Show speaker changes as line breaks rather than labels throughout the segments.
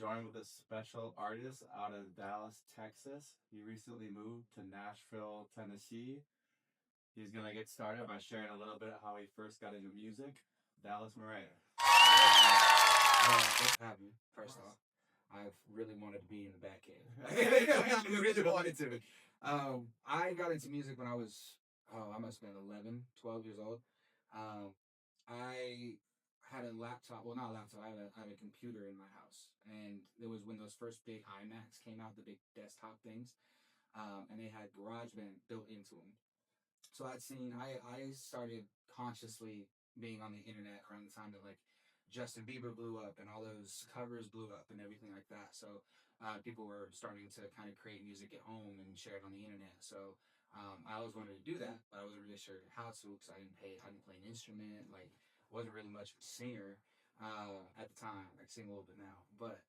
joined with a special artist out of Dallas, Texas. He recently moved to Nashville, Tennessee. He's gonna get started by sharing a little bit of how he first got into music. Dallas Murray.
Thanks for having me. First off, I've really wanted to be in the Batcave. I really wanted to. I got into music when I was, I must have been 11, 12 years old. Um, I had a laptop, well, not a laptop, I had a computer in my house. And it was when those first big iMacs came out, the big desktop things. And they had GarageBand built into them. So I started consciously being on the internet around the time that like Justin Bieber blew up and all those covers blew up and everything like that. So people were starting to kind of create music at home and share it on the internet. So I always wanted to do that, but I wasn't really sure how to because I didn't play an instrument. Like wasn't really much of a singer at the time. I sing a little bit now, but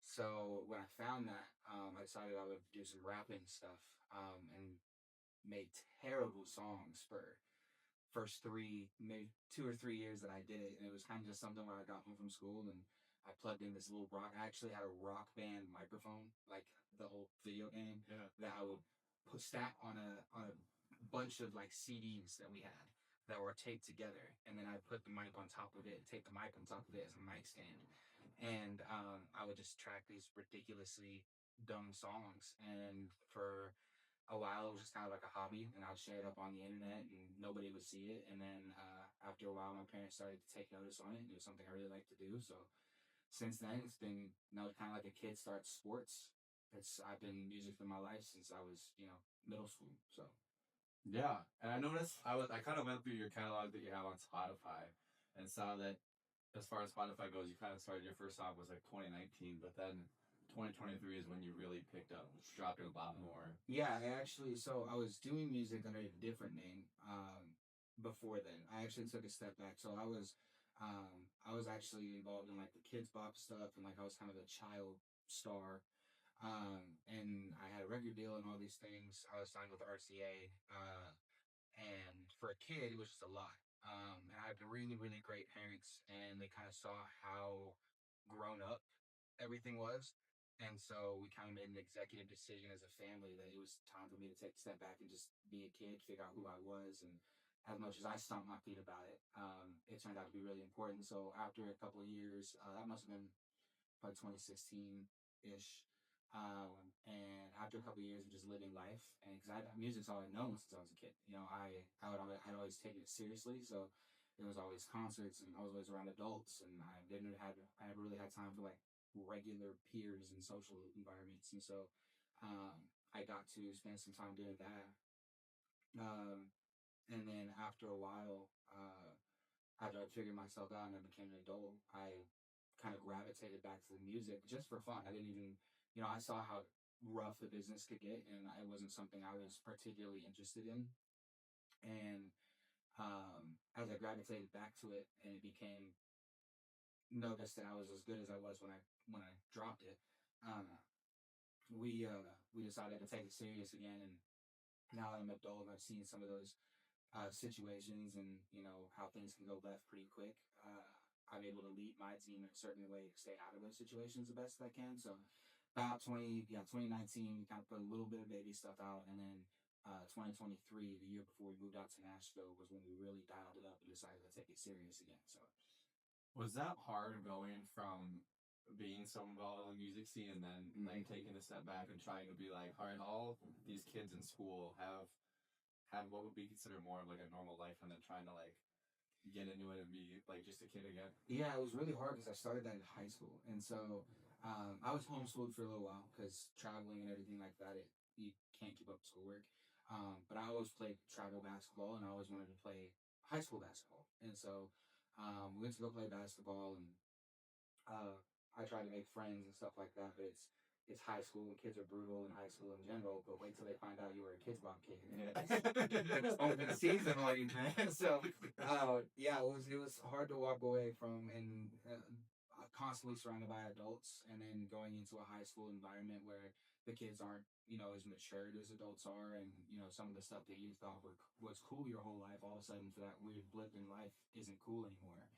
so when I found that, I decided I would do some rapping stuff and made terrible songs for first three, maybe 2 or 3 years that I did it, and it was kind of just something where I got home from school and I plugged in this little rock. I actually had a rock band microphone, like the old video game, that I would put stack on a bunch of like CDs that we had that were taped together, and then I put the mic on top of it, tape the mic on top of it as a mic stand, and I would just track these ridiculously dumb songs, and for a while it was just kind of like a hobby, and I'd share it up on the internet and nobody would see it. And then after a while my parents started to take notice on it, and it was something I really liked to do. So since then it's been, kind of like a kid starts sports. It's I've been music for my life since I was, middle school. So
Yeah, and I noticed I kind of went through your catalog that you have on Spotify and saw that as far as Spotify goes, you kind of started your first song was like 2019, but then 2023 is when you really picked up, dropping a lot more.
yeah, so I was doing music under a different name before then. I actually took a step back. So I was actually involved in like the kids bop stuff, and like I was kind of a child star. And I had a record deal and all these things. I was signed with the RCA. And for a kid, it was just a lot. And I had really, really great parents, and they kind of saw how grown up everything was. And so we kind of made an executive decision as a family that it was time for me to take a step back and just be a kid, figure out who I was. And as much as I stomped my feet about it, it turned out to be really important. So after a couple of years, that must have been probably 2016 ish. And after a couple of years of just living life, and because music's all I'd known since I was a kid, I'd always taken it seriously. So there was always concerts, and I was always around adults, and I never really had time for like regular peers and social environments, and so I got to spend some time doing that. And then after a while, after I figured myself out and I became an adult, I kind of gravitated back to the music just for fun. I didn't even, I saw how rough the business could get, and it wasn't something I was particularly interested in. And as I gravitated back to it, and it became noticed that I was as good as I was when I dropped it, um, we decided to take it serious again. And now that I'm adult, I've seen some of those situations, and how things can go left pretty quick. I'm able to lead my team in a certain way to stay out of those situations the best I can. So about 2019, we kind of put a little bit of baby stuff out, and then 2023, the year before we moved out to Nashville, was when we really dialed it up and decided to take it serious again. So
Was that hard going from being so involved in the music scene and then like taking a step back and trying to be like, all right, all these kids in school have what would be considered more of like a normal life, and then trying to like get into it and be like just a kid again?
yeah, it was really hard because I started that in high school, and so I was homeschooled for a little while because traveling and everything like that, you can't keep up schoolwork. But I always played travel basketball, and I always wanted to play high school basketball, and so we went to go play basketball, and I try to make friends and stuff like that. But it's high school, and kids are brutal in high school in general. But wait till they find out you were a kids bop kid. It's open season on you, man. So yeah, it was hard to walk away from, and constantly surrounded by adults, and then going into a high school environment where the kids aren't, as matured as adults are, and some of the stuff that you thought was cool your whole life, all of a sudden for that weird blip in life isn't cool anymore.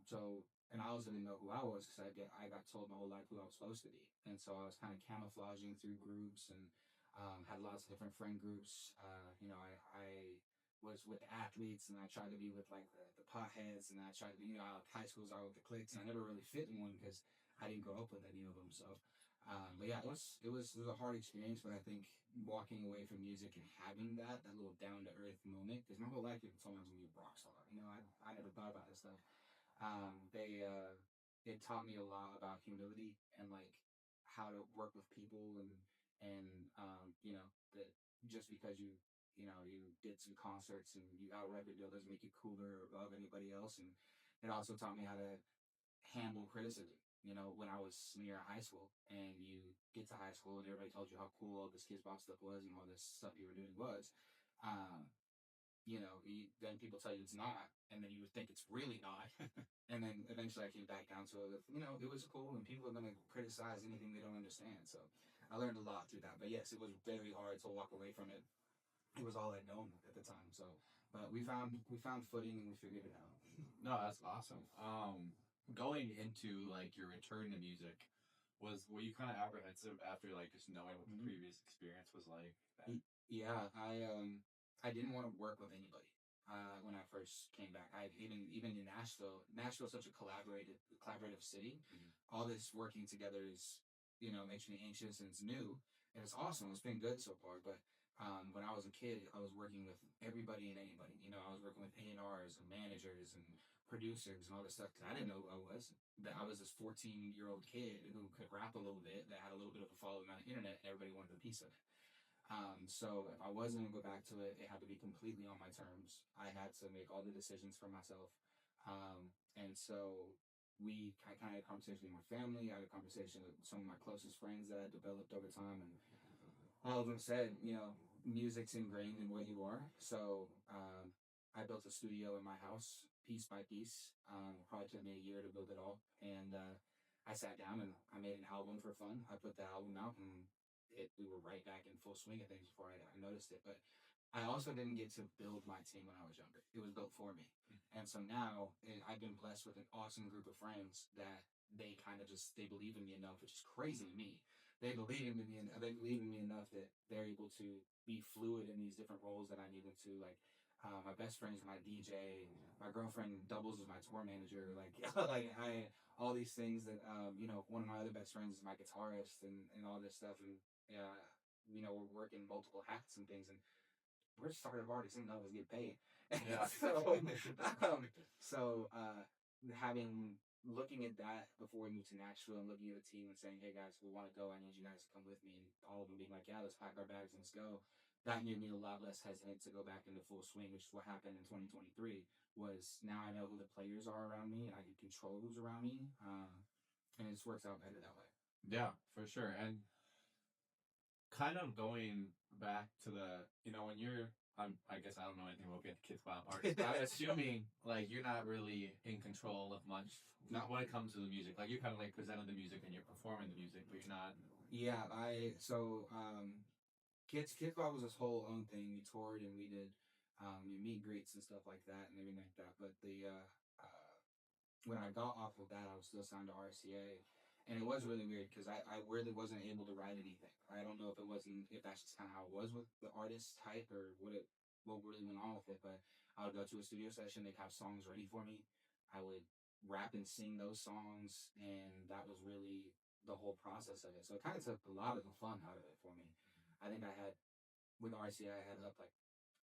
So and I also didn't know who I was because I got told my whole life who I was supposed to be, and so I was kind of camouflaging through groups and had lots of different friend groups. I was with the athletes and I tried to be with like the potheads and I tried to be high schools are with the cliques and I never really fit in one because I didn't grow up with any of them. So, but yeah, it was a hard experience. But I think walking away from music and having that little down to earth moment because my whole life people told me I was gonna be a rock star. I never thought about this stuff. They it taught me a lot about humility and like how to work with people and that just because you did some concerts and you got a record deal doesn't make you cooler or above anybody else. And it also taught me how to handle criticism. When I was near high school and you get to high school and everybody told you how cool all this Kids Bop stuff was and all this stuff you were doing was, um, then people tell you it's not, and then you would think it's really not. And then eventually I came back down to it. It was cool, and people are going to criticize anything they don't understand. So I learned a lot through that. But yes, it was very hard to walk away from it. It was all I'd known at the time. So, but we found footing and we figured it out.
No, that's awesome. Going into like your return to music, were you kind of apprehensive after like just knowing what the previous experience was like?
Yeah, I didn't want to work with anybody when I first came back. I even in Nashville. Nashville's such a collaborative city. All this working together is makes me anxious and it's new and it's awesome. It's been good so far. But when I was a kid, I was working with everybody and anybody. I was working with A&Rs and managers and producers and all this stuff because I didn't know who I was. That I was this 14-year-old kid who could rap a little bit, that had a little bit of a following on the internet, and everybody wanted a piece of it. So if I wasn't going to go back to it, it had to be completely on my terms. I had to make all the decisions for myself. And so I kind of had a conversation with my family. I had a conversation with some of my closest friends that I developed over time. And all of them said, music's ingrained in what you are. So I built a studio in my house piece by piece. Probably took me a year to build it all. And I sat down and I made an album for fun. I put the album out and we were right back in full swing of things before I noticed it. But I also didn't get to build my team when I was younger. It was built for me. And so now I've been blessed with an awesome group of friends that they kind of they believe in me enough, which is crazy to me. They believe in me and they believe in me enough that they're able to be fluid in these different roles that I need them to. Like my best friend is my DJ. My girlfriend doubles as my tour manager. Like all these things that one of my other best friends is my guitarist and all this stuff. And we're working multiple hats and things, and we're started artists and none of us get paid.
Yeah.
So looking at that before we moved to Nashville and looking at the team and saying, "Hey guys, we want to go. I need you guys to come with me," and all of them being like, "Yeah, let's pack our bags and let's go." That made me a lot less hesitant to go back into full swing, which is what happened in 2023. Was now I know who the players are around me, and I can control who's around me, and it just works out better that way.
Yeah, for sure. And kind of going back to when you're, I guess I don't know anything about being a Kids Bop artist. I'm assuming like you're not really in control of much. Not when it comes to the music. Like you kind of like presenting the music and you're performing the music, but you're not.
Yeah, Kids Bop was this whole own thing. We toured and we did meet greets and stuff like that and everything like that. But when I got off of that, I was still signed to RCA. And it was really weird because I really wasn't able to write anything. I don't know if that's just kind of how it was with the artist type or what really went on with it. But I would go to a studio session, they'd have songs ready for me. I would rap and sing those songs, and that was really the whole process of it. So it kind of took a lot of the fun out of it for me. I think with RCA, I had up like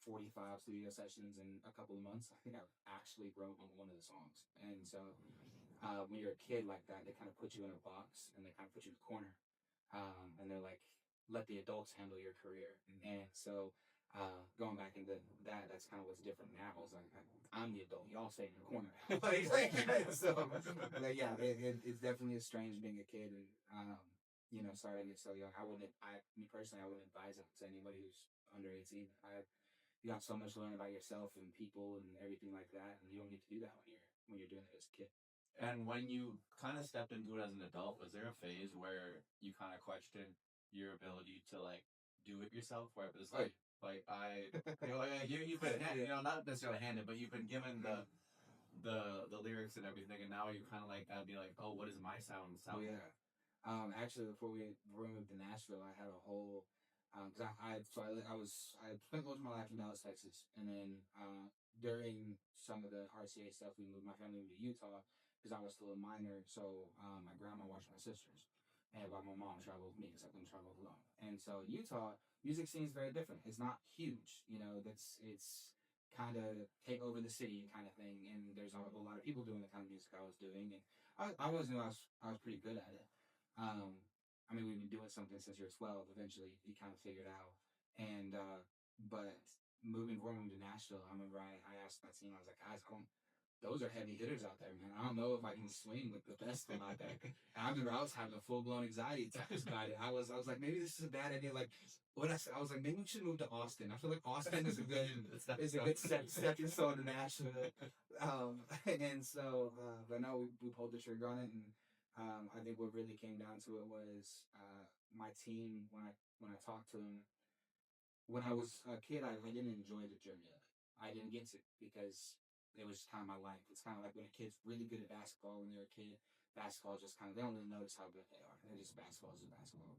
45 studio sessions in a couple of months. I think I actually wrote on one of the songs. And so when you're a kid like that, they kind of put you in a box and they kind of put you in a corner. And they're like, let the adults handle your career. And so going back into that's kind of what's different now. It's like, I'm the adult. Y'all stay in the corner. Yeah, it's definitely a strange being a kid and, starting it so young. Me personally, I wouldn't advise it to anybody who's under 18. You got so much to learn about yourself and people and everything like that, and you don't need to do that when you're doing it as a kid.
And when you kind of stepped into it as an adult, was there a phase where you kind of questioned your ability to like do it yourself? Where it was you've been handed, not necessarily handed, but you've been given the lyrics and everything, and now you kind of like gotta be like, oh, what does my sound
Oh
sound
yeah. Actually, before we moved to Nashville, I had a whole because I spent most of my life in Dallas, Texas, and then during some of the RCA stuff, my family moved to Utah because I was still a minor. So my grandma watched my sisters, and while my mom traveled with me because I couldn't travel alone. And so Utah music scene is very different. It's not huge, it's kind of take over the city kind of thing, and there's a lot of people doing the kind of music I was doing, and I always knew I was pretty good at it. Um, I mean, we've been doing something since you were 12. Eventually, you kind of figured out. And but moving to Nashville, I remember I asked my team. I was like, guys, those are heavy hitters out there, man. I don't know if I can swing with the best of them out there. And I remember I was having a full blown anxiety attacks about it. I was like, maybe this is a bad idea. Like what I said, I was like, maybe we should move to Austin. I feel like Austin is a good stepping stone to Nashville. And so, but no, we pulled the trigger on it, and I think what really came down to it was my team when I talked to them when I was a kid, I didn't enjoy the journey of it. I didn't get to because it was kind of my life. It's kind of like when a kid's really good at basketball when they're a kid. Basketball just kind of, they don't really notice how good they are. They're just basketball is just basketball.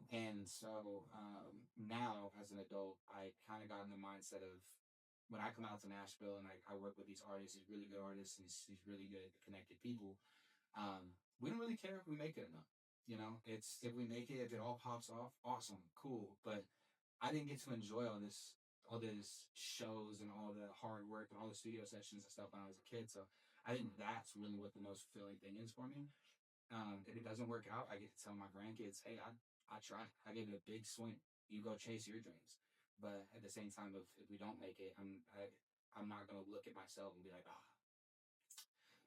And so now, as an adult, I kind of got in the mindset of when I come out to Nashville and I work with these artists, these really good artists, and these really good connected people, we don't really care if we make it or not. It's if we make it, if it all pops off, awesome, cool. But I didn't get to enjoy all these shows and all the hard work and all the studio sessions and stuff when I was a kid. So I think that's really what the most fulfilling thing is for me. If it doesn't work out, I get to tell my grandkids, "Hey, I tried. I gave it a big swing. You go chase your dreams." But at the same time, if we don't make it, I'm not gonna look at myself and be like, "Ah,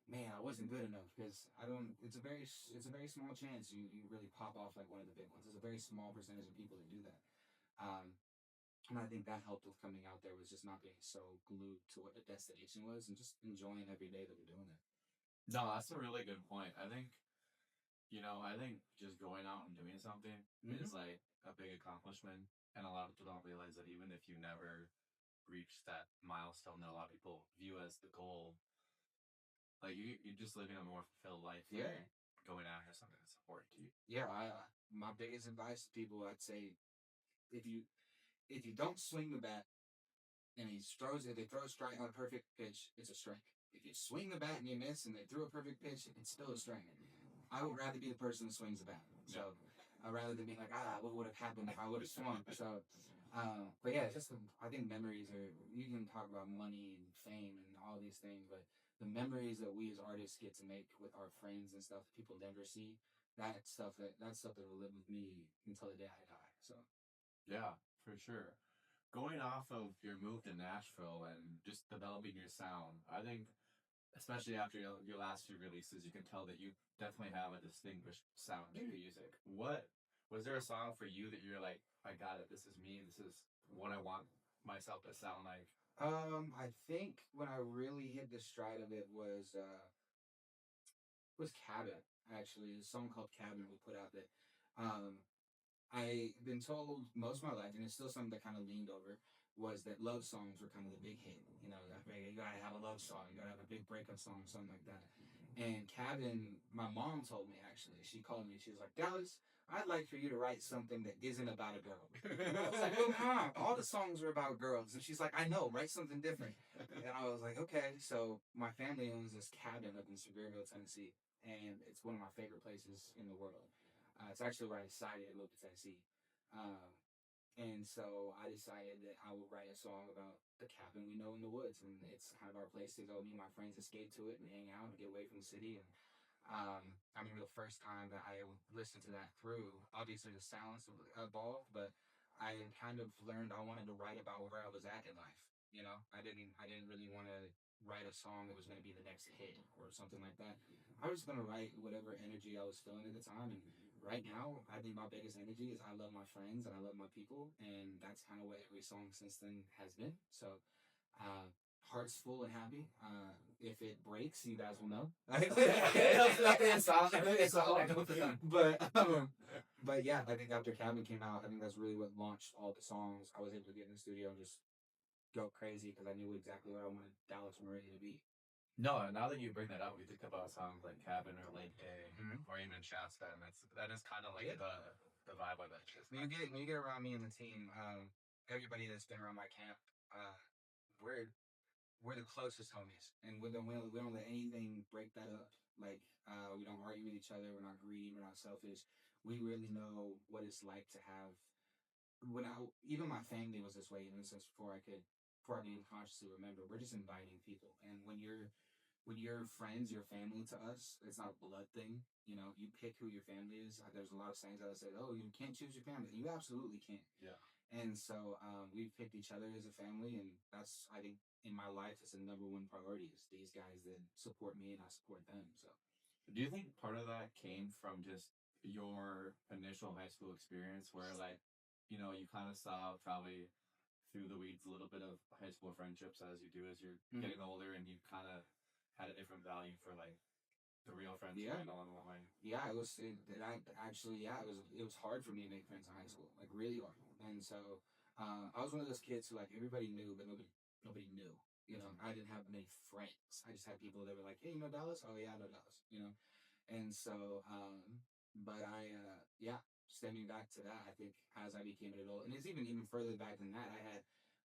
man, I wasn't good enough," because I don't. It's a very small chance you really pop off like one of the big ones. There's a very small percentage of people that do that. Um, and I think that helped with coming out there was just not being so glued to what the destination was and just enjoying every day that we're doing it.
No, that's a really good point. I think just going out and doing something is like a big accomplishment, and a lot of people don't realize that even if you never reach that milestone that a lot of people view as the goal, like you're just living a more fulfilled life.
Yeah.
Going after something that's important to you.
Yeah, my biggest advice to people, I'd say, if you if you don't swing the bat and if they throw a strike on a perfect pitch, it's a strike. If you swing the bat and you miss and they threw a perfect pitch, it's still a strike. I would rather be the person who swings the bat. So rather than being like, what would have happened if I would have swung? So, but yeah, I think memories are. You can talk about money and fame and all these things, but the memories that we as artists get to make with our friends and stuff that people never see, that's stuff that will live with me until the day I die. So
yeah, for sure. Going off of your move to Nashville and just developing your sound, I think, especially after your last few releases, you can tell that you definitely have a distinguished sound to your music. What was there a song for you that you're like, I got it. This is me. This is what I want myself to sound like.
I think when I really hit the stride of it was Cabin. Actually, a song called Cabin we put out that um, I've been told most of my life, and it's still something that kind of leaned over, was that love songs were kind of the big hit. You gotta have a love song, you gotta have a big breakup song, something like that. And Cabin, my mom told me actually, she called me, she was like, Dallas, I'd like for you to write something that isn't about a girl. I was like, well, Mom, all the songs are about girls. And she's like, I know, write something different. And I was like, okay. So my family owns this cabin up in Sevierville, Tennessee, and it's one of my favorite places in the world. It's actually where I decided to move to Tennessee. Um, and so I decided that I would write a song about the cabin we know in the woods. And it's kind of our place to go. Me and my friends escape to it and hang out and get away from the city. And I remember the first time that I listened to that through, obviously the sounds evolved, but I kind of learned I wanted to write about where I was at in life. I didn't really want to write a song that was going to be the next hit or something like that. I was going to write whatever energy I was feeling at the time. And right now, I think my biggest energy is I love my friends and I love my people. And that's kind of what every song since then has been. So, heart's full and happy. If it breaks, you guys will know. But yeah, I think after Cabin came out, I think that's really what launched all the songs. I was able to get in the studio and just go crazy because I knew exactly what I wanted Dallas and Murrae to be.
No, now that you bring that up, we think about songs like Cabin or Lake Day
Mhm.
or even Shasta, and that is kind of like
Yeah.
the vibe of that shit.
When you get around me and the team, everybody that's been around my camp, we're we're the closest homies, and we don't let anything break that up. Like, we don't argue with each other. We're not greedy. We're not selfish. We really know what it's like to have. When I even my family was this way, even since before I could even consciously remember. We're just inviting people, and when you're friends, your family to us, it's not a blood thing. You know, you pick who your family is. There's a lot of sayings that say, "Oh, you can't choose your family." You absolutely can.
Yeah.
And so we've picked each other as a family, and that's I think in my life it's the number one priority is these guys that support me and I support them. So
Do you think part of that came from just your initial high school experience where, like, you kind of saw probably through the weeds a little bit of high school friendships as you do as you're getting older and you kind of had a different value for, like, the real friends you
yeah,
made along the way?
yeah, it was hard for me to make friends in high school, like really hard. And so I was one of those kids who like everybody knew, but nobody knew. You know, I didn't have many friends. I just had people that were like, "Hey, you know Dallas? Oh yeah, I know Dallas." You know, and so but yeah, stemming back to that, I think as I became an adult, and it's even further back than that, I had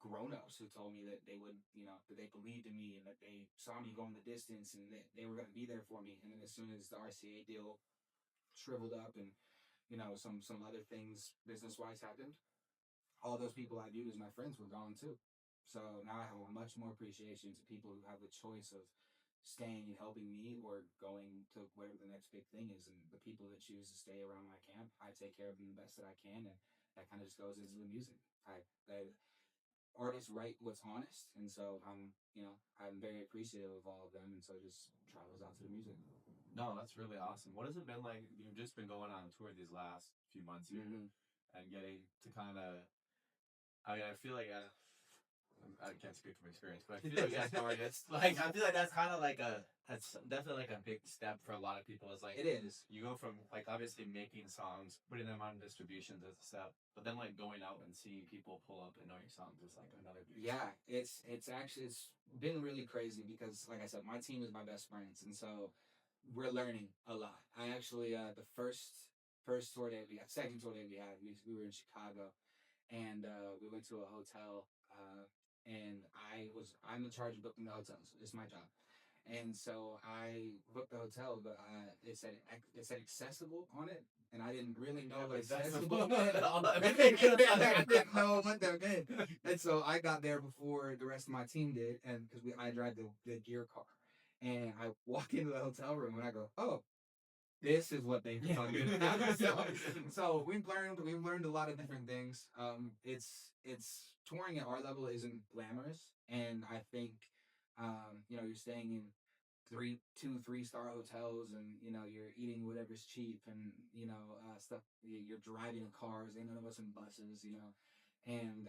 grown-ups who told me that they would, that they believed in me and that they saw me going the distance and that they were going to be there for me. And then as soon as the RCA deal shriveled up and some other things business wise happened, all those people I viewed as my friends were gone too. So now I have a much more appreciation to people who have the choice of staying and helping me or going to whatever the next big thing is. And the people that choose to stay around my camp, I take care of them the best that I can, and that kind of just goes into the music. Artists write what's honest, and so I'm very appreciative of all of them, and so it just travels out to the music.
No, that's really awesome. What has it been like? You've just been going on a tour these last few months here and getting to kind of. I mean, I feel like I can't speak from experience, but I feel like as artists, like I feel like that's definitely like a big step for a lot of people. It's like
It is.
you go from like obviously making songs, putting them on distributions as a step, but then like going out and seeing people pull up and know your songs is like another big
Yeah, it's been really crazy because like I said, my team is my best friends, and so we're learning a lot. I actually the first tour that we had, second tour that we had, we were in Chicago, and we went to a hotel, and I'm in charge of booking the hotels. It's my job. And so I booked the hotel, but it said accessible on it, and I didn't really know what accessible meant. I didn't know what that meant, and so I got there before the rest of my team did, and because I drive the gear car, and I walk into the hotel room and I go, "Oh, this is what they talking about." So we've learned a lot of different things. It's touring at our level isn't glamorous, and I think you're staying in 3 star hotels, and you're eating whatever's cheap, and stuff. You're driving cars. Ain't none of us in buses, and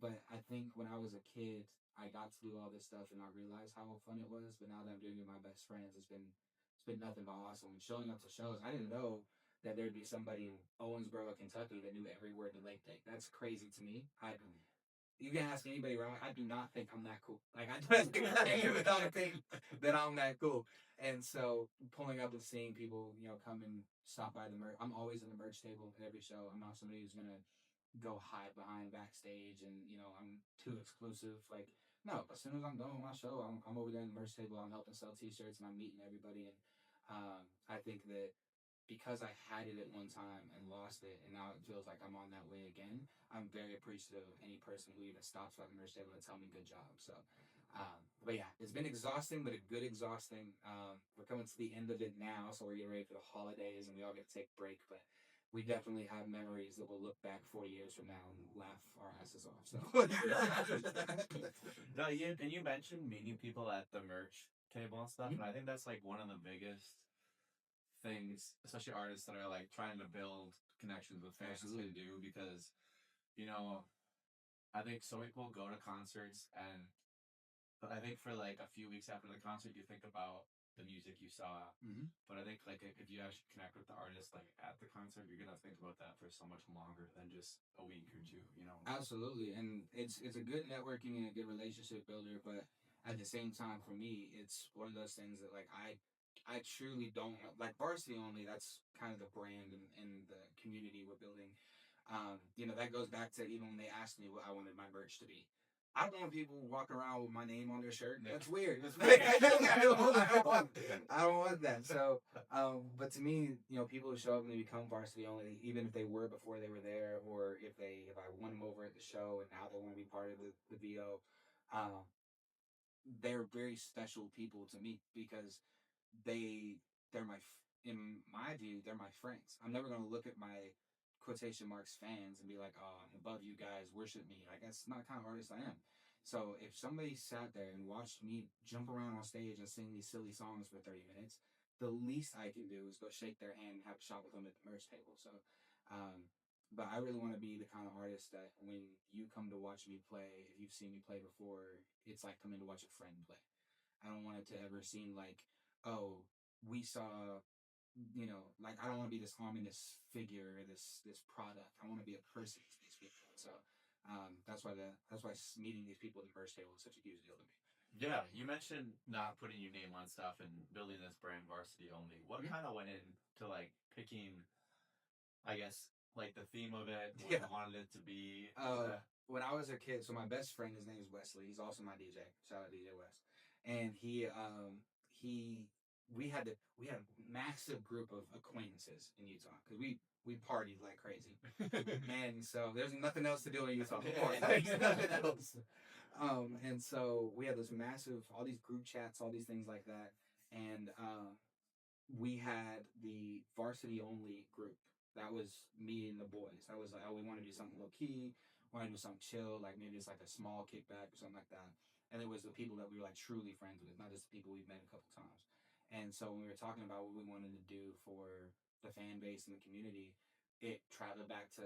but I think when I was a kid, I got to do all this stuff, and I realized how fun it was. But now that I'm doing it with my best friends, it's been nothing but awesome. And showing up to shows, I didn't know that there'd be somebody in Owensboro, Kentucky, that knew every word to Lake Day. That's crazy to me. You can ask anybody around. I do not think I'm that cool. Like I don't think that I'm that cool. And so pulling up and seeing people, come and stop by the merch. I'm always in the merch table at every show. I'm not somebody who's gonna go hide behind backstage and I'm too exclusive. Like no, as soon as I'm done with my show, I'm over there in the merch table. I'm helping sell T-shirts and I'm meeting everybody. And I think that because I had it at one time and lost it, and now it feels like I'm on that way again. I'm very appreciative of any person who even stops by the merch table to tell me good job. So, but yeah, it's been exhausting, but a good exhausting. We're coming to the end of it now, so we're getting ready for the holidays, and we all get to take a break. But we definitely have memories that we'll look back 40 years from now and laugh our asses off. So,
No, you mentioned meeting people at the merch table and stuff, and I think that's like one of the biggest things, especially artists that are like trying to build connections with fans to do because, you know, I think so many people go to concerts and but I think for like a few weeks after the concert you think about the music you saw. But I think like if you actually connect with the artist like at the concert, you're gonna think about that for so much longer than just a week or two,
Absolutely, and it's a good networking and a good relationship builder. But at the same time, for me, it's one of those things that like I truly don't like varsity only. That's kind of the brand and the community we're building. That goes back to even when they asked me what I wanted my merch to be. I don't want people walking around with my name on their shirt. That's weird. I don't want that. So, but to me, people who show up and they become varsity only, even if they were before they were there, or if I won them over at the show and now they want to be part of the VO, um, they're very special people to me because they they're in my view they're my friends. I'm never gonna look at my quotation marks fans and be like, oh, I'm above you guys, worship me. Like that's not the kind of artist I am. So if somebody sat there and watched me jump around on stage and sing these silly songs for 30 minutes, the least I can do is go shake their hand and have a shot with them at the merch table. So but I really want to be the kind of artist that when you come to watch me play, if you've seen me play before, it's like coming to watch a friend play. I don't want it to ever seem like, oh, we saw, like I don't want to be this ominous figure, this product. I want to be a person to these people. So that's why meeting these people at the first table is such a huge deal to me.
Yeah, you mentioned not putting your name on stuff and building this brand varsity only. What kind of went into like picking, I guess, like the theme of it, what you wanted it to be?
When I was a kid, so my best friend, his name is Wesley. He's also my DJ. Shout out DJ West. And he, we had a massive group of acquaintances in Utah because we partied like crazy, man. So there's nothing else to do in Utah. Nothing else. And so we had this massive, all these group chats, all these things like that, and we had the varsity only group. That was me and the boys. That was like, oh, we want to do something low key, want to do something chill, like maybe it's like a small kickback or something like that. And it was the people that we were like truly friends with, not just the people we've met a couple times. And so when we were talking about what we wanted to do for the fan base and the community, it traveled back to,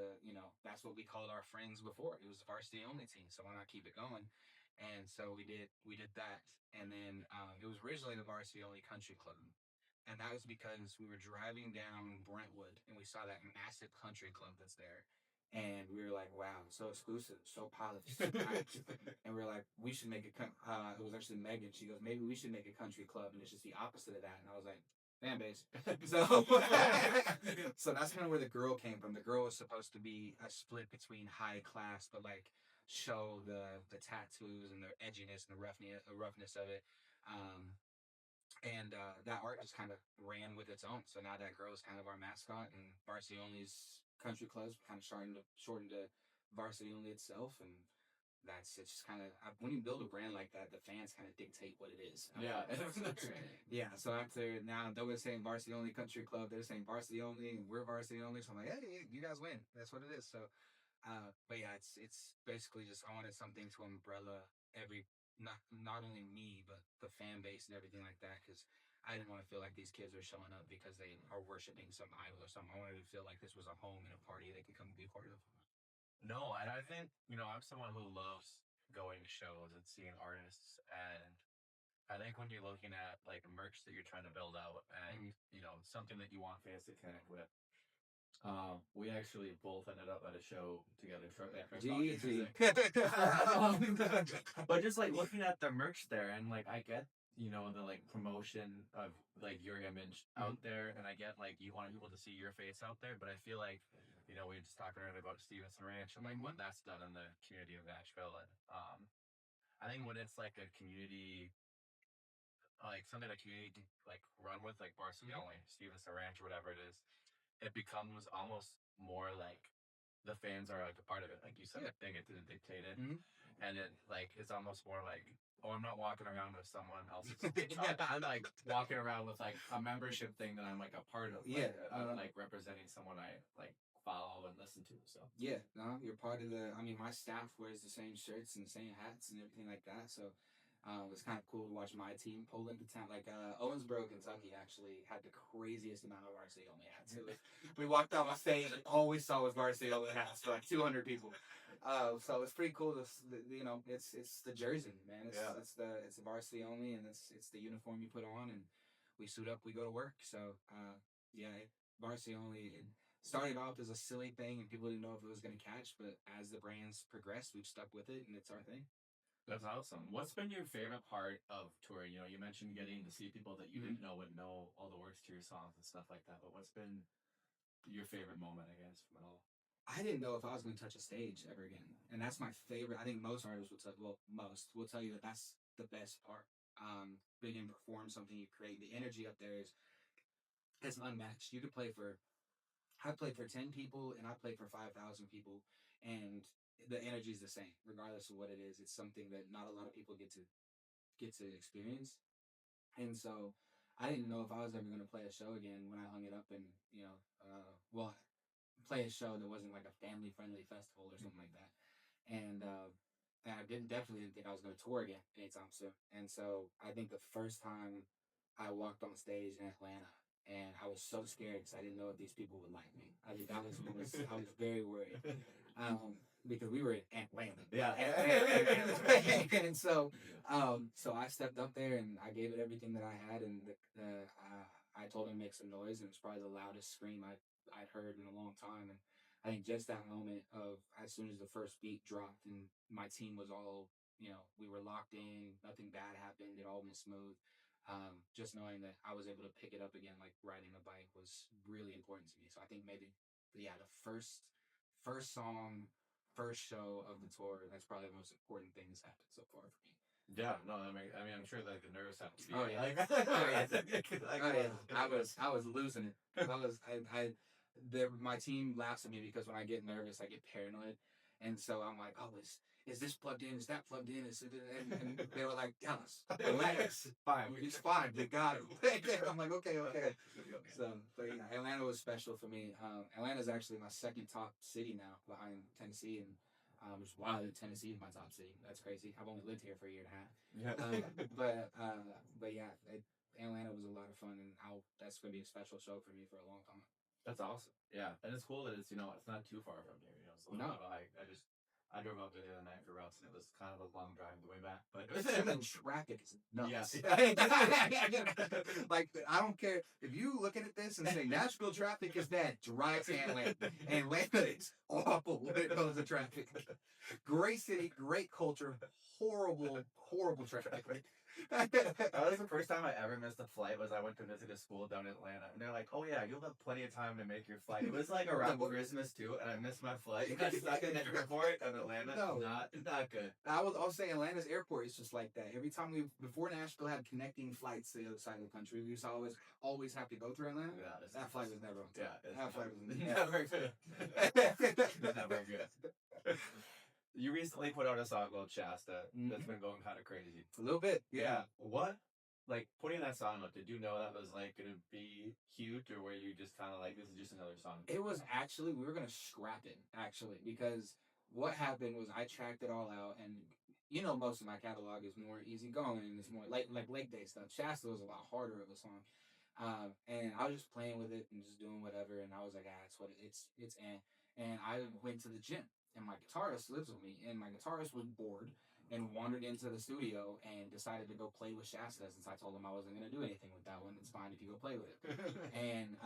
that's what we called our friends before. It was the varsity only team. So why not keep it going? And so we did that. And then it was originally the varsity only country club. And that was because we were driving down Brentwood and we saw that massive country club that's there. And we were like, wow, so exclusive, so polished. And we were like, we should make it was actually Megan. She goes, maybe we should make a country club. And it's just the opposite of that. And I was like, fan base. So, so that's kind of where the girl came from. The girl was supposed to be a split between high class, but like show the tattoos and the edginess and the roughness of it. Um, and that art just kind of ran with its own. So now that girl is kind of our mascot, and Varsity Only's country clubs kind of shortened to Varsity Only itself, and it's just kind of when you build a brand like that, the fans kind of dictate what it is.
Yeah,
yeah. So after now, they were saying Varsity Only Country Club, they're saying Varsity Only, and we're Varsity Only. So I'm like, hey, you guys win. That's what it is. So but yeah, it's basically just I wanted something to umbrella every not only me but the fan base and everything like that because I didn't want to feel like these kids are showing up because they are worshiping some idol or something. I wanted to feel like this was a home and a party they could come and be a part of.
No, and I think, I'm someone who loves going to shows and seeing artists. And I think when you're looking at like merch that you're trying to build out and, something that you want fans to connect with, we actually both ended up at a show together shortly after
Jeezy.
But just like looking at the merch there and like I get, the like promotion of like your image out there and I get like you want people to see your face out there, but I feel like, we were just talking earlier about Stevenson Ranch and like what that's done in the community of Nashville and I think when it's like a community like something that community can like run with like Barcelona, Stevenson Ranch, whatever it is, it becomes almost more like the fans are like a part of it. Like you said, I think it didn't dictate it. And it like it's almost more like, oh, I'm not walking around with someone else's I'm like walking around with like a membership thing that I'm like a part of. Like, I'm like representing someone I like follow and listen to. So
no, you're part of my staff wears the same shirts and the same hats and everything like that. So it's kind of cool to watch my team pull into town. Like Owensboro, Kentucky, actually had the craziest amount of varsity only hats. We walked down my stage, and all we saw was varsity only hats for like 200 people. So it's pretty cool. It's the jersey, man. It's the varsity only, and it's the uniform you put on, and we suit up, we go to work. So varsity only. It started off as a silly thing, and people didn't know if it was going to catch. But as the brands progressed, we've stuck with it, and it's our thing.
That's awesome. What's been your favorite part of touring? You know, you mentioned getting to see people that you didn't know would know all the words to your songs and stuff like that. But what's been your favorite moment, I guess, from it all?
I didn't know if I was going to touch a stage ever again, and that's my favorite. I think most artists will tell, well, most will tell you that that's the best part. Being able to perform something you create, the energy up there is unmatched. You could play for I played for 10 people and I played for 5,000 people, and the energy is the same regardless of what it is. It's something that not a lot of people get to experience. And so I didn't know if I was ever going to play a show again when I hung it up and, well, play a show that wasn't like a family friendly festival or something like that. And I definitely didn't think I was going to tour again anytime soon. And so I think the first time I walked on stage in Atlanta, and I was so scared because I didn't know if these people would like me. I think I was very worried, because we were in Atlanta.
Yeah.
And so I stepped up there and I gave it everything that I had, and I told him to make some noise, and it was probably the loudest scream I'd heard in a long time. And I think just that moment of as soon as the first beat dropped and my team was all, we were locked in, nothing bad happened, it all went smooth. Just knowing that I was able to pick it up again, like riding a bike, was really important to me. So I think maybe, yeah, the first song, first show of the tour, that's probably the most important thing that's happened so far for me.
Yeah, no, I mean, I'm sure like the nerves have to be.
Oh yeah,
Like,
oh yeah,
like,
oh yeah. I was losing it. My team laughs at me because when I get nervous, I get paranoid, and so I'm like, oh, is this plugged in? Is that plugged in? And they were like, tell us, relax,
fine.
it's fine. They got it. I'm like, okay. So, but yeah, Atlanta was special for me. Atlanta is actually my second top city now, behind Tennessee, and which is wild that Tennessee is my top city. That's crazy. I've only lived here for a year and a half.
Yeah.
But yeah, Atlanta was a lot of fun, and that's gonna be a special show for me for a long time.
That's awesome. Yeah, and it's cool that it's it's not too far from here. It's a little bit of a hike. I drove out there the other night for routes, and it was kind of a long drive the way back. But
The traffic is nuts.
Yeah.
Like, I don't care if you looking at this and say Nashville traffic is bad. Drive to Atlanta. Atlanta is awful when it comes to traffic. Great city, great culture, horrible traffic.
That was the first time I ever missed a flight. Was I went to visit a school down in Atlanta, and they're like, "Oh yeah, you'll have plenty of time to make your flight." It was like around Christmas too, and I missed my flight. I stuck in the airport in Atlanta.
No.
Not good.
I'll say Atlanta's airport is just like that. Every time before Nashville had connecting flights to the other side of the country, we used to always have to go through Atlanta.
Yeah,
that flight was never on time.
Yeah,
that flight was
never good. Never good. You recently put out a song called Shasta that's been going kind of crazy.
A little bit,
yeah. What? Like, putting that song out, did you know that was like gonna be huge, or were you just kind of like, this is just another song?
It was actually, we were gonna scrap it because what happened was I tracked it all out, and most of my catalog is more easygoing and it's more like Lake Day stuff. Shasta was a lot harder of a song, and I was just playing with it and just doing whatever, and I was like, it's what it's and I went to the gym, and my guitarist lives with me, and my guitarist was bored and wandered into the studio and decided to go play with Shasta, since I told him I wasn't going to do anything with that one. It's fine if you go play with it. And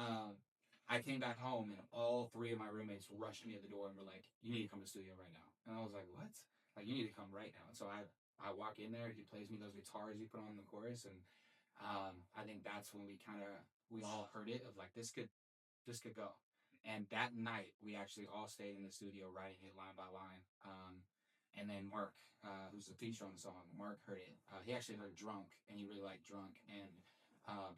I came back home, and all three of my roommates rushed me at the door and were like, you need to come to the studio right now. And I was like, what? Like, you need to come right now. And so I walk in there, he plays me those guitars he put on the chorus, and I think that's when we all heard it, of like, this could go. And that night, we actually all stayed in the studio writing it line by line. And then Mark, who's the feature on the song, Mark heard it. He actually heard Drunk, and he really liked Drunk. And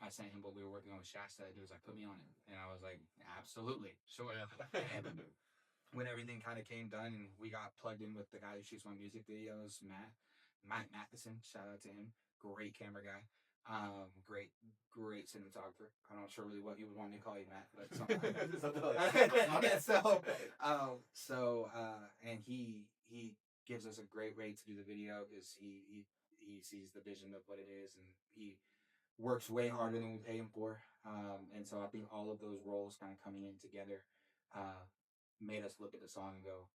I sent him what we were working on with Shasta, and he was like, put me on it. And I was like, absolutely, sure. And when everything kind of came done, and we got plugged in with the guy who shoots my music videos, Matt Matheson, shout out to him, great camera guy. Great cinematographer. I'm not sure really what you would want me to call you, Matt, but something like that. And he gives us a great rate to do the video, because he sees the vision of what it is, and he works way harder than we pay him for. And so I think all of those roles kind of coming in together made us look at the song and go,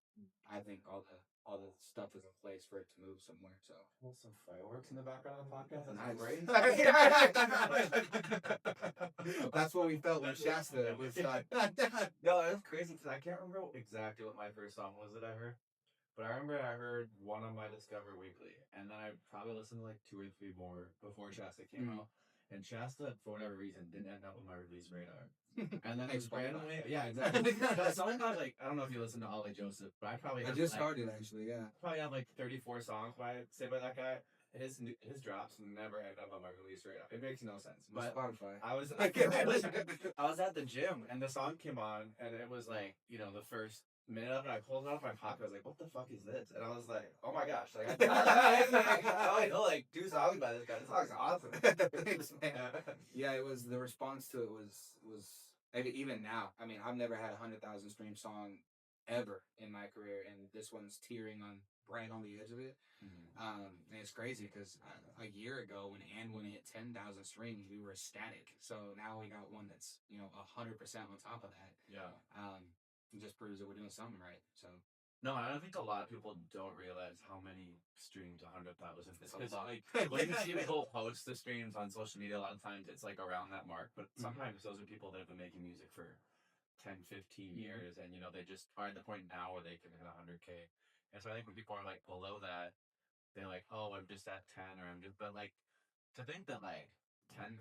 I think all the stuff is in place for it to move somewhere. So
some fireworks in the background of the podcast.
That's
great.
That's what we felt when Shasta was done.
No, it was crazy because I can't remember exactly what my first song was that I heard. But I remember I heard one on my Discover Weekly, and then I probably listened to like 2 or 3 more before Shasta came out. And Shasta, for whatever reason, didn't end up on my release radar. And then it was randomly, yeah, exactly. Something called like, I don't know if you listen to Ollie Joseph, but I probably
I
have,
just
like,
started actually, yeah.
probably have like 34 songs by that guy. His drops never end up on my release radar. It makes no sense. But
Spotify.
I was I was at the gym and the song came on and it was like, the first minute of it, I pulled it out of my pocket. I was like, "What the fuck is this?" And I was like, "Oh my gosh!" Like I know like 2 songs by this guy. This song's awesome.
Thanks, man. Yeah, it was the response to it was even now. I mean, I've never had 100,000 stream song ever in my career, and this one's teetering on right on the edge of it. And it's crazy because a year ago when hit 10,000 streams, we were ecstatic. So now we got one that's 100% on top of that.
Yeah.
It just proves that we're doing something right. So.
No, I don't think a lot of people don't realize how many streams 100,000 is. Because like when you see people post the streams on social media, a lot of times it's like around that mark. But sometimes those are people that have been making music for 10, 15 years, and they just are at the point now where they can hit 100K. And so I think when people are like below that, they're like, "Oh, I'm just at 10," or "I'm just," but like to think that like 10,000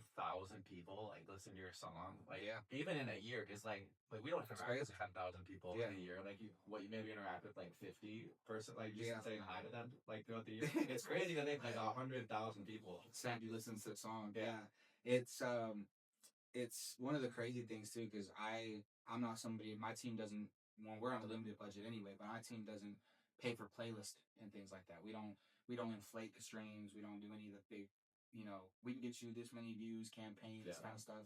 people like listen to your song, like even in a year, because like we don't interact with 10,000 people in a year. Like you maybe interact with like 50 person, like just saying hi to them like throughout the year. It's crazy to think like 100,000 people
Sad you listen to the song. Yeah, it's one of the crazy things too, because I'm not somebody. My team doesn't. When we're on a limited budget anyway, but my team doesn't pay for playlist and things like that. We don't inflate the streams. We don't do any of the big, we can get you this many views campaign, this kind of stuff.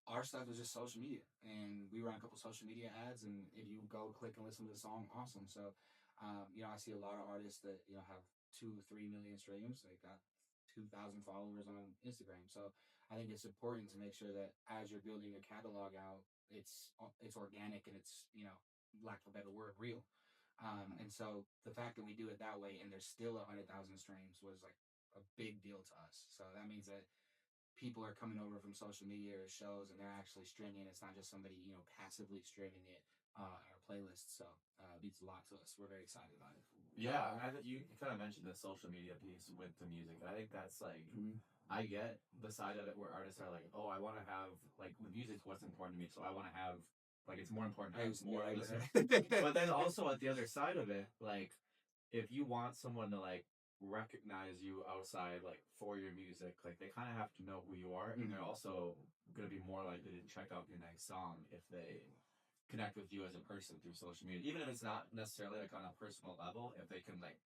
Our stuff is just social media, and we run a couple social media ads, and if you go click and listen to the song, awesome. So, I see a lot of artists that have 2-3 million streams. They got 2,000 followers on Instagram. So I think it's important to make sure that as you're building your catalog out, it's organic and it's lack of a better word, real. And so the fact that we do it that way and there's still 100,000 streams was like a big deal to us. So that means that people are coming over from social media or shows and they're actually streaming. It's not just somebody passively streaming it on our playlist. So it means a lot to us. We're very excited about it.
Yeah, I think you kind of mentioned the social media piece with the music. I think that's like I get the side of it where artists are like, "Oh, I want to have like the music's what's important to me, so I want to have like it's more important to have more listeners." But then also at the other side of it, like if you want someone to like recognize you outside like for your music, like they kind of have to know who you are, and they're also gonna be more likely to check out your next song if they connect with you as a person through social media, even if it's not necessarily like on a personal level. If they can like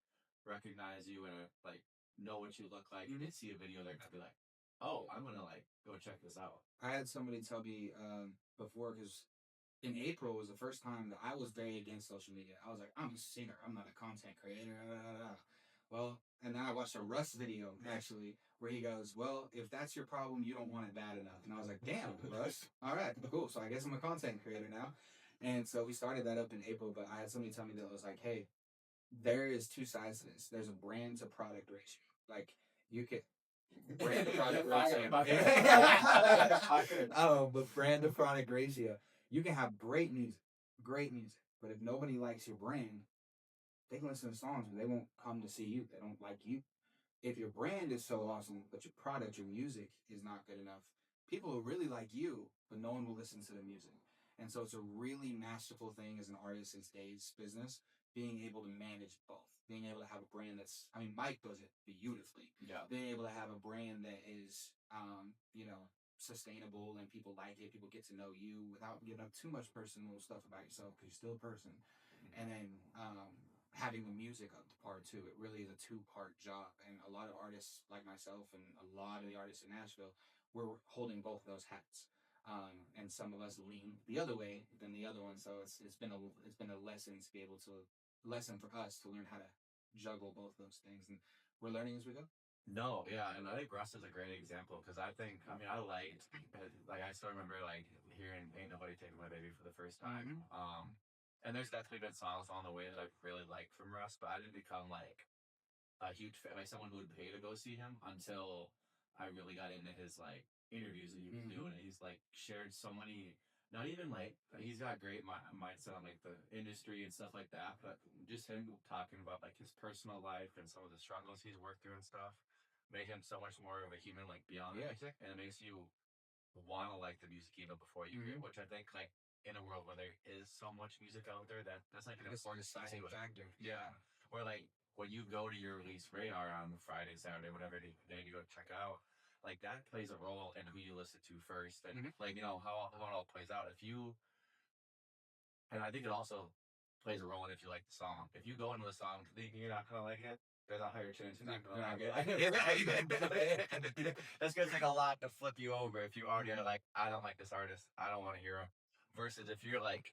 recognize you and like know what you look like, and they see a video, they're gonna be like, "Oh, I'm gonna like go check this out."
I had somebody tell me before, because in April was the first time that I was very against social media. I was like, I'm a singer, I'm not a content creator. Well, and then I watched a Russ video actually where he goes, "Well, if that's your problem, you don't want it bad enough." And I was like, "Damn, Russ. All right, cool. So I guess I'm a content creator now." And so we started that up in April. But I had somebody tell me that was like, "Hey, there is 2 sides to this. There's a brand to product ratio. Like you could brand to product ratio. But brand to product ratio. You can have great music, but if nobody likes your brand, they can listen to songs, but they won't come to see you. They don't like you. If your brand is so awesome, but your product, your music is not good enough, people will really like you, but no one will listen to the music. And so it's a really masterful thing as an artist in today's business, being able to manage both. Being able to have a brand Mike does it beautifully.
Yeah.
Being able to have a brand that is, sustainable and people like it, people get to know you without giving up too much personal stuff about yourself because you're still a person. And then having the music up to part two. It really is a 2-part job. And a lot of artists like myself and a lot of the artists in Nashville, we're holding both those hats. And some of us lean the other way than the other one. So it's been a lesson to be able to lesson for us to learn how to juggle both those things. And we're learning as we go.
No, yeah, and I think Russ is a great example because I still remember like hearing "Ain't Nobody Taking My Baby" for the first time. And there's definitely been songs along the way that I've really liked from Russ, but I didn't become like a huge fan, like someone who would pay to go see him until I really got into his like interviews that he was doing. And he's like shared so many not even like he's got great mindset on like the industry and stuff like that, but just him talking about like his personal life and some of the struggles he's worked through and stuff made him so much more of a human, like beyond the music, and it makes you want to like the music even before you hear it, which I think like in a world where there is so much music out there that's like an important
deciding factor.
Yeah, or like when you go to your release radar on Friday, Saturday, whatever day you go check out, like that plays a role in who you listen to first, and like how it all plays out. If you and I think it also plays a role in if you like the song. If you go into the song thinking you're not gonna like it, there's a higher chance you're not gonna like it. That's gonna take a lot to flip you over if you already are like, I don't like this artist, I don't want to hear him. Versus if you're like,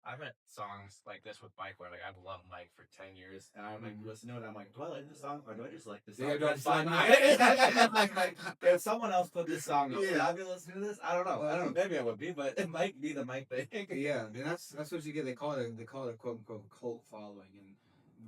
I've had songs like this with Mike where like I've loved Mike for 10 years, and I'm like listen to it. I'm like, do I like this song or do I just like this song?
Yeah,
That's fine. Like, if someone else put this song up, would I be listening to this? I don't know. I don't know. Maybe I would be, but it might be the Mike thing.
Yeah, and that's what you get. They call it a quote unquote cult following, and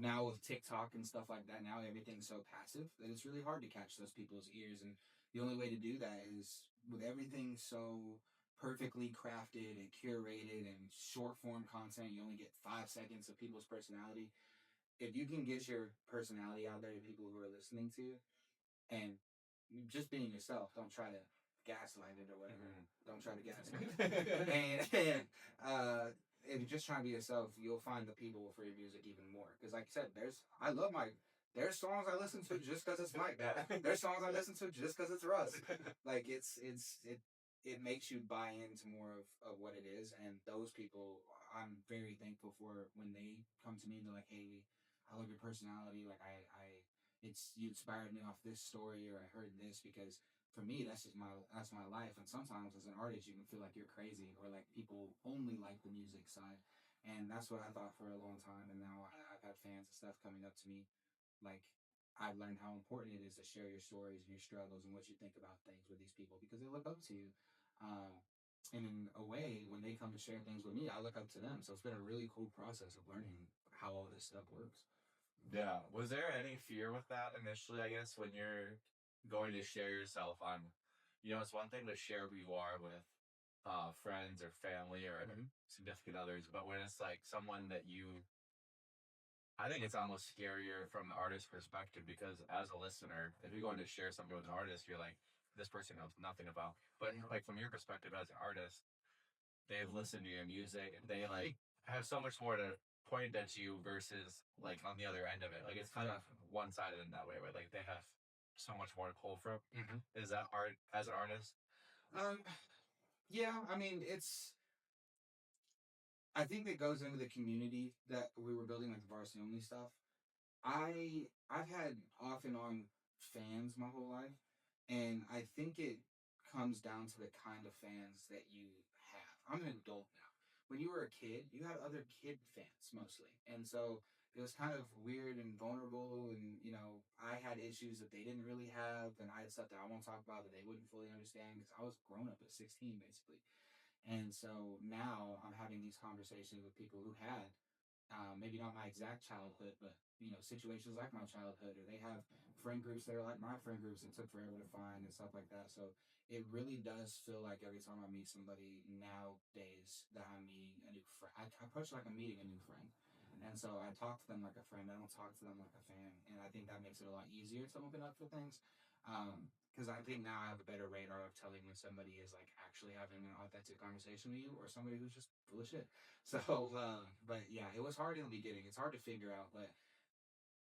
now with TikTok and stuff like that, now everything's so passive that it's really hard to catch those people's ears. And the only way to do that is with everything so perfectly crafted and curated and short form content. You only get 5 seconds of people's personality. If you can get your personality out there to people who are listening to you, and just being yourself, don't try to gaslight it or whatever. Don't try to gaslight it. If you're just trying to be yourself, you'll find the people for your music even more. Because like I said, there's songs I listen to just because it's Mike. There's songs I listen to just because it's Russ. Like it makes you buy into more of what it is. And those people, I'm very thankful for when they come to me and they're like, hey, I love your personality. Like you inspired me off this story, or I heard this, because for me that's my life. And sometimes as an artist you can feel like you're crazy, or like people only like the music side, and that's what I thought for a long time. And now I've had fans and stuff coming up to me, like, I've learned how important it is to share your stories and your struggles and what you think about things with these people, because they look up to you. And in a way, when they come to share things with me, I look up to them. So it's been a really cool process of learning how all this stuff works.
Yeah. Was there any fear with that initially, I guess, when you're going to share yourself on, it's one thing to share who you are with friends or family or significant others, but when it's like someone that I think it's almost scarier from the artist's perspective because as a listener, if you're going to share something with an artist, you're like, this person knows nothing about. But like from your perspective as an artist, they've listened to your music and they like have so much more to point at you versus like on the other end of it. Like it's kind of one sided in that way, where like they have so much more to pull from. Is that art as an artist?
Um, yeah, I mean, I think it goes into the community that we were building, like the varsity only stuff. I've had off and on fans my whole life, and I think it comes down to the kind of fans that you have. I'm an adult now. When you were a kid, you had other kid fans mostly, and so it was kind of weird and vulnerable. And I had issues that they didn't really have, and I had stuff that I won't talk about that they wouldn't fully understand because I was grown up at 16 basically. And so now I'm having these conversations with people who had maybe not my exact childhood, but situations like my childhood, or they have friend groups that are like my friend groups that took forever to find and stuff like that. So it really does feel like every time I meet somebody nowadays that I'm meeting a new friend. I approach like I'm meeting a new friend, and so I talk to them like a friend. I don't talk to them like a fan, and I think that makes it a lot easier to open up for things. Because I think now I have a better radar of telling when somebody is like actually having an authentic conversation with you, or somebody who's just full of shit. So, but yeah, it was hard in the beginning. It's hard to figure out, but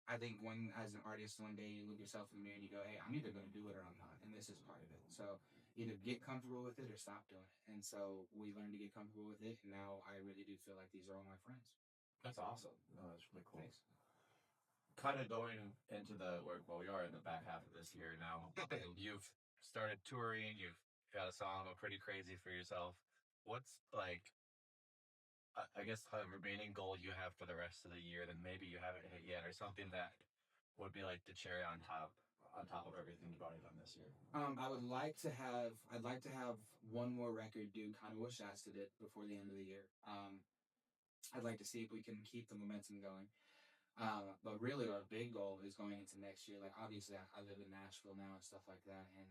I think as an artist, one day you look yourself in the mirror and you go, "Hey, I'm either going to do it or I'm not," and this is part of it. So either get comfortable with it or stop doing it. And so we learned to get comfortable with it, and now I really do feel like these are all my friends.
That's awesome. No, that's really cool.
Thanks.
Kind of going into the work, well, we are in the back half of this year now. You've started touring, you've got a song pretty crazy for yourself. What's like, I guess, the remaining goal you have for the rest of the year that maybe you haven't hit yet, or something that would be like the cherry on top of everything you've already done this year?
I'd like to have one more record do kind of what Shasta did before the end of the year. I'd like to see if we can keep the momentum going. But really, our big goal is going into next year. Like, obviously, I live in Nashville now and stuff like that, and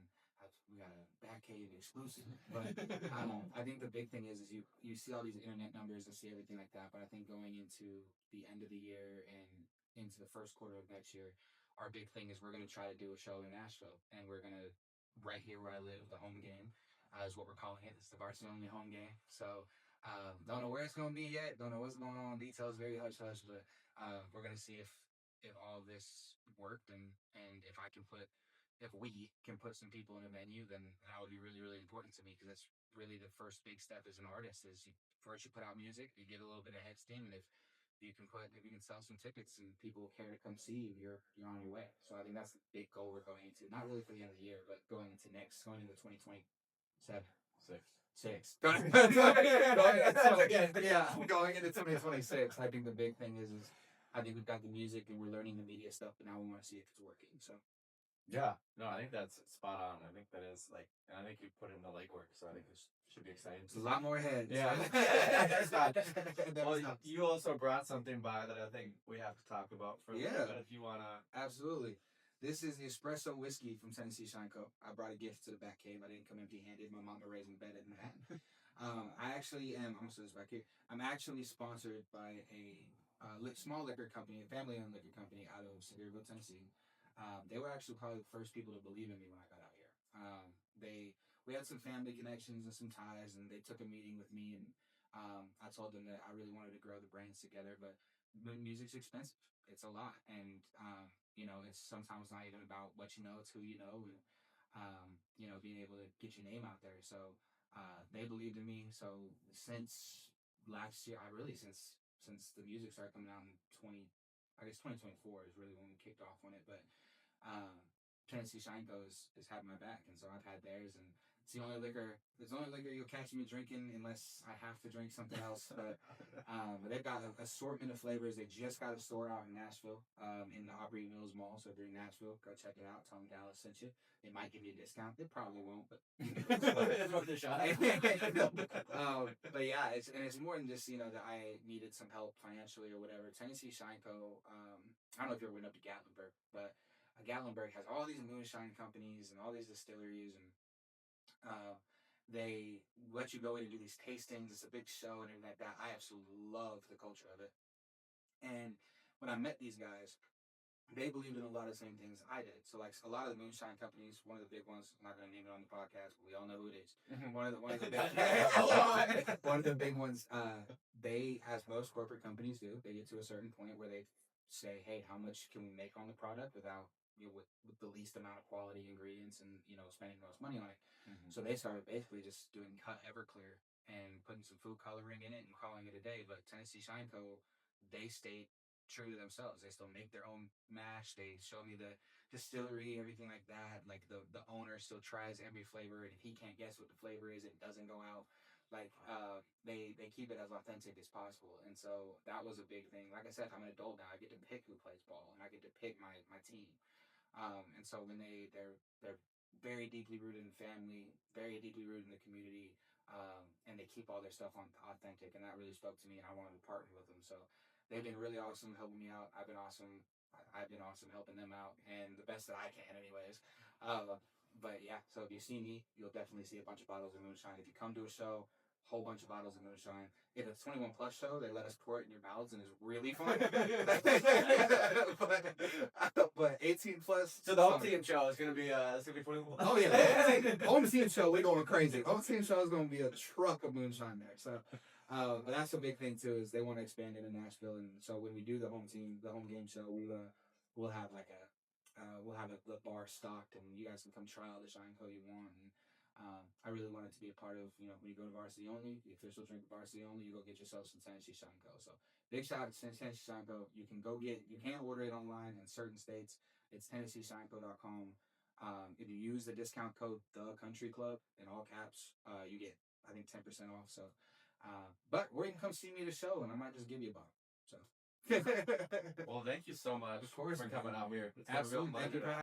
we got a Batcave exclusive. But I think the big thing is you see all these internet numbers and see everything like that. But I think going into the end of the year and into the first quarter of next year, our big thing is we're going to try to do a show in Nashville, and we're going to right here where I live, the home game, is what we're calling it. It's the varsity only home game. So don't know where it's going to be yet. Don't know what's going on. Details very hush hush, but we're going to see if all this worked and if we can put some people in a venue, then that would be really, really important to me because that's really the first big step as an artist is first you put out music, you get a little bit of head steam, and if you can sell some tickets and people care to come see you, you're on your way. So I think that's the big goal we're going into. Not really for the end of the year, but going into 2027. Six. Going into 2026. I think the big thing is I think we've got the music and we're learning the media stuff, but now we want to see if it's working. So
yeah, no, I think that's spot on. I think that is like, and I think you put in the legwork, so I think this should be exciting.
It's a lot more heads.
Yeah. Well, you also brought something by that I think we have to talk about for a little bit if you wanna.
Absolutely. This is the espresso whiskey from Tennessee Shine Co. I brought a gift to the Batcave. I didn't come empty-handed. My mama raised me better than that. I actually am. I'm gonna say this back here. I'm actually sponsored by a small liquor company, a family-owned liquor company out of Sevierville, Tennessee. They were actually probably the first people to believe in me when I got out here. We had some family connections and some ties, and they took a meeting with me, and I told them that I really wanted to grow the brands together, but music's expensive. It's a lot, and it's sometimes not even about what you know; it's who you know, and being able to get your name out there. So they believed in me. So since last year, since the music started coming out in 2024 is really when we kicked off on it. But Tennessee Shine Co. is having my back, and so I've had theirs, and it's the only liquor you'll catch me drinking unless I have to drink something else. But they've got an assortment of flavors. They just got a store out in Nashville, in the Aubrey Mills Mall. So if you're in Nashville, go check it out. Tell them Dallas sent you. They might give you a discount. They probably won't, but
it's worth a shot.
But yeah, it's more than just that I needed some help financially or whatever. Tennessee Shine Co. I don't know if you ever went up to Gatlinburg, but Gatlinburg has all these moonshine companies and all these distilleries, and they let you go in and do these tastings. It's a big show and everything like that. I absolutely love the culture of it. And when I met these guys, they believed in a lot of the same things I did. So like a lot of the moonshine companies, one of the big ones, I'm not going to name it on the podcast, but we all know who it is. One of the big ones, they, as most corporate companies do, they get to a certain point where they say, hey, how much can we make on the product without with the least amount of quality ingredients and spending the most money on it. So they started basically just doing cut Everclear and putting some food coloring in it and calling it a day. But Tennessee Shine Co., they stayed true to themselves. They still make their own mash. They show me the distillery, everything like that. Like the owner still tries every flavor, and if he can't guess what the flavor is, it doesn't go out. Like they keep it as authentic as possible. And so that was a big thing. Like I said, I'm an adult now. I get to pick who plays ball, and I get to pick my team. And so when they're very deeply rooted in family, very deeply rooted in the community, and they keep all their stuff on authentic, and that really spoke to me, and I wanted to partner with them. So they've been really awesome helping me out. I've been awesome helping them out, and the best that I can, anyways. But yeah, so if you see me, you'll definitely see a bunch of bottles of moonshine. If you come to a show, whole bunch of bottles of moonshine. If it's 21 plus show, they let us pour it in your mouths and it's really fun. but 18 plus.
So the home team show is gonna be 21.
Oh yeah, home team show we're going crazy. Home team show is gonna be a truck of moonshine there. So, but that's a big thing too is they want to expand into Nashville, and so when we do the home game show, we'll have like we'll have the bar stocked, and you guys can come try out the Shine Co. you want. And I really wanted to be a part of, when you go to Varsity Only, the official drink of Varsity Only, you go get yourself some Tennessee Shine Co. So big shout out to Tennessee Shine Co. You can order it online in certain states. It's TennesseeShineCo.com. If you use the discount code The Country Club in all caps, you get I think 10% off. So, but we're gonna come see me at the show, and I might just give you a bottle. So.
Well, thank you so much
Of course,
for coming out here. It's
Absolutely. Thank you for